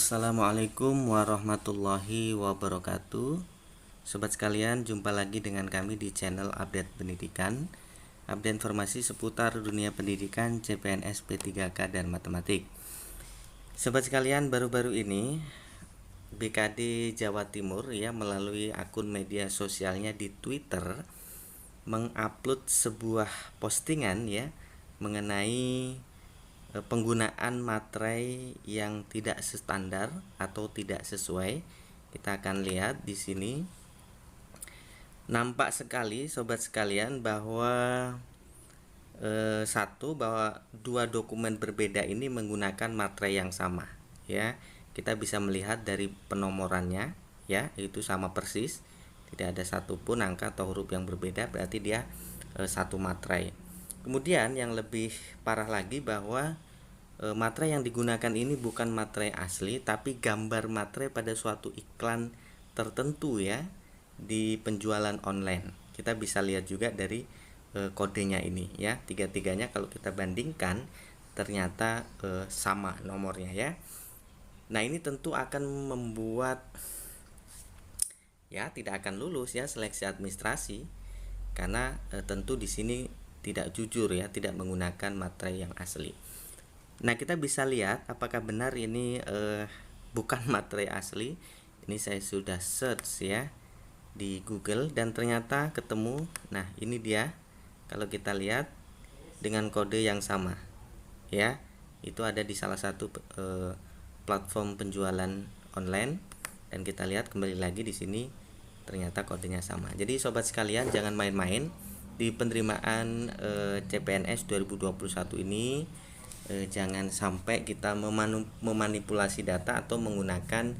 Assalamualaikum warahmatullahi wabarakatuh. Sobat sekalian, jumpa lagi dengan kami di channel Update Pendidikan. Update informasi seputar dunia pendidikan, CPNS, P3K, dan matematik. Sobat sekalian, baru-baru ini BKD Jawa Timur melalui akun media sosialnya di Twitter mengupload sebuah postingan mengenai penggunaan materai yang tidak standar atau tidak sesuai. Kita akan lihat di sini. Nampak sekali sobat sekalian bahwa bahwa dua dokumen berbeda ini menggunakan materai yang sama Kita bisa melihat dari penomorannya itu sama persis. Tidak ada satupun angka atau huruf yang berbeda, berarti dia satu materai. Kemudian yang lebih parah lagi bahwa materai yang digunakan ini bukan materai asli, tapi gambar materai pada suatu iklan tertentu di penjualan online. Kita bisa lihat juga dari kodenya ini tiga-tiganya kalau kita bandingkan ternyata sama nomornya Nah, ini tentu akan membuat tidak akan lulus seleksi administrasi, karena tentu di sini tidak jujur tidak menggunakan materai yang asli. Nah, kita bisa lihat apakah benar ini bukan materai asli. Ini saya sudah search di Google dan ternyata ketemu. Nah, ini dia. Kalau kita lihat dengan kode yang sama itu ada di salah satu platform penjualan online, dan kita lihat kembali lagi di sini ternyata kodenya sama. Jadi sobat sekalian, jangan main-main di penerimaan CPNS 2021 ini. Jangan sampai kita memanipulasi data atau menggunakan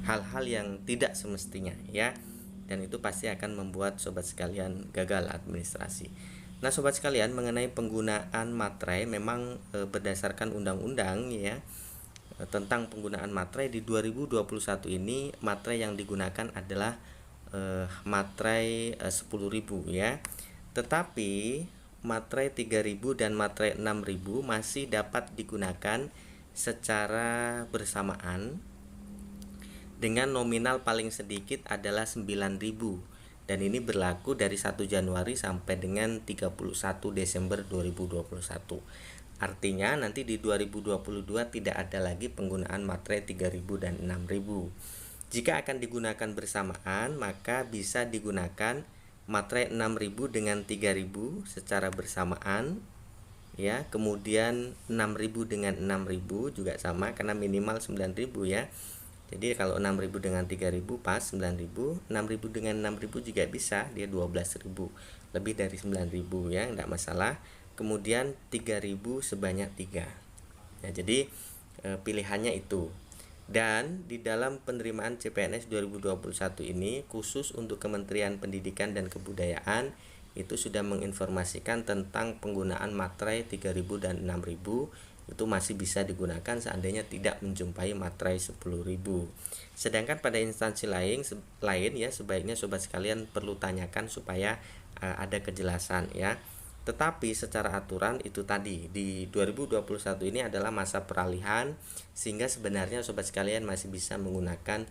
hal-hal yang tidak semestinya dan itu pasti akan membuat sobat sekalian gagal administrasi. Nah, sobat sekalian, mengenai penggunaan materai memang berdasarkan undang-undang tentang penggunaan materai di 2021 ini, materai yang digunakan adalah materai 10.000 tetapi materai 3.000 dan materai 6.000 masih dapat digunakan secara bersamaan dengan nominal paling sedikit adalah 9.000, dan ini berlaku dari 1 Januari sampai dengan 31 Desember 2021. Artinya nanti di 2022 tidak ada lagi penggunaan materai 3.000 dan 6.000. Jika akan digunakan bersamaan, maka bisa digunakan materai 6.000 dengan 3.000 secara bersamaan kemudian 6.000 dengan 6.000 juga sama, karena minimal 9.000 Jadi kalau 6.000 dengan 3.000 pas 9.000, 6.000 dengan 6.000 juga bisa, dia 12.000, lebih dari 9.000 enggak masalah. Kemudian 3.000 sebanyak 3. Jadi pilihannya itu. Dan di dalam penerimaan CPNS 2021 ini, khusus untuk Kementerian Pendidikan dan Kebudayaan itu sudah menginformasikan tentang penggunaan materai 3.000 dan 6.000 itu masih bisa digunakan seandainya tidak menjumpai materai 10.000. Sedangkan pada instansi lain sebaiknya sobat sekalian perlu tanyakan supaya ada kejelasan Tetapi secara aturan itu tadi di 2021 ini adalah masa peralihan, sehingga sebenarnya sobat sekalian masih bisa menggunakan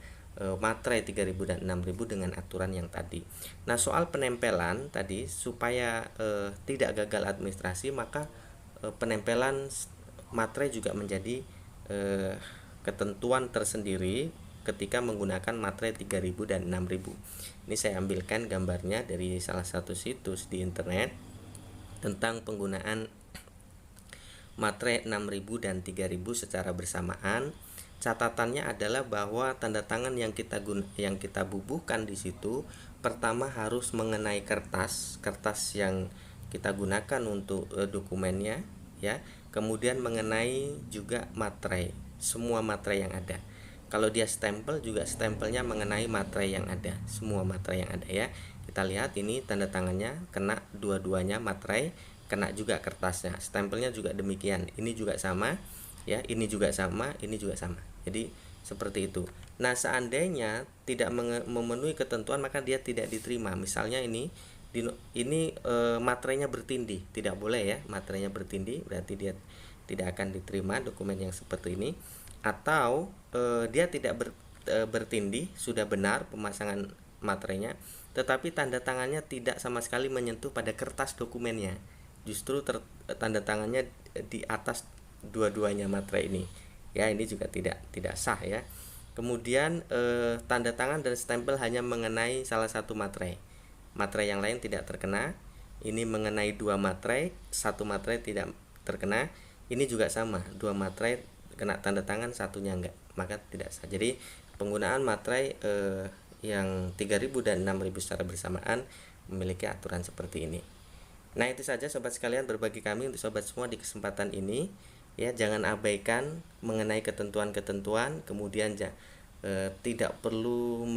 materai 3.000 dan 6.000 dengan aturan yang tadi. Nah, soal penempelan tadi supaya tidak gagal administrasi, maka penempelan materai juga menjadi ketentuan tersendiri ketika menggunakan materai 3.000 dan 6.000. Ini saya ambilkan gambarnya dari salah satu situs di internet tentang penggunaan materai 6.000 dan 3.000 secara bersamaan. Catatannya adalah bahwa tanda tangan yang kita bubuhkan di situ pertama harus mengenai kertas yang kita gunakan untuk dokumennya kemudian mengenai juga materai, semua materai yang ada. Kalau dia stempel, juga stempelnya mengenai materai yang ada, semua materai yang ada Kita lihat ini tanda tangannya kena dua-duanya materai, kena juga kertasnya, stempelnya juga demikian. Ini juga sama ini juga sama, ini juga sama. Jadi seperti itu. Nah, seandainya tidak memenuhi ketentuan, maka dia tidak diterima. Misalnya ini materainya bertindih, tidak boleh materainya bertindih, berarti dia tidak akan diterima dokumen yang seperti ini. atau dia tidak bertindih, sudah benar pemasangan materainya, tetapi tanda tangannya tidak sama sekali menyentuh pada kertas dokumennya, justru tanda tangannya di atas dua-duanya materai ini, ya ini juga tidak sah ya. Kemudian tanda tangan dan stempel hanya mengenai salah satu materai yang lain tidak terkena. Ini mengenai 2 materai, 1 materai tidak terkena. Ini juga sama, 2 materai kena tanda tangan, satunya enggak, maka tidak sah. Jadi penggunaan materai yang 3000 dan 6000 secara bersamaan memiliki aturan seperti ini. Nah, itu saja sobat sekalian berbagi kami untuk sobat semua di kesempatan ini. Ya, jangan abaikan mengenai ketentuan-ketentuan, kemudian tidak perlu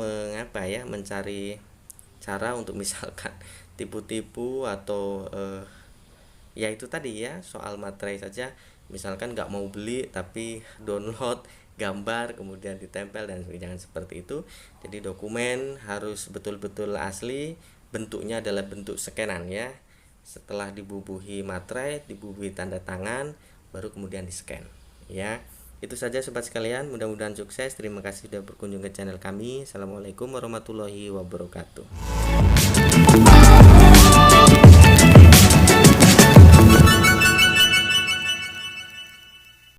mencari cara untuk misalkan tipu-tipu atau ya itu tadi ya, soal materai saja, misalkan nggak mau beli tapi download gambar kemudian ditempel dan jangan seperti itu. Jadi dokumen harus betul-betul asli, bentuknya adalah bentuk scanan ya. Setelah dibubuhi materai, dibubuhi tanda tangan, baru kemudian di scan ya. Itu saja sobat sekalian, mudah-mudahan sukses. Terima kasih sudah berkunjung ke channel kami. Assalamualaikum warahmatullahi wabarakatuh.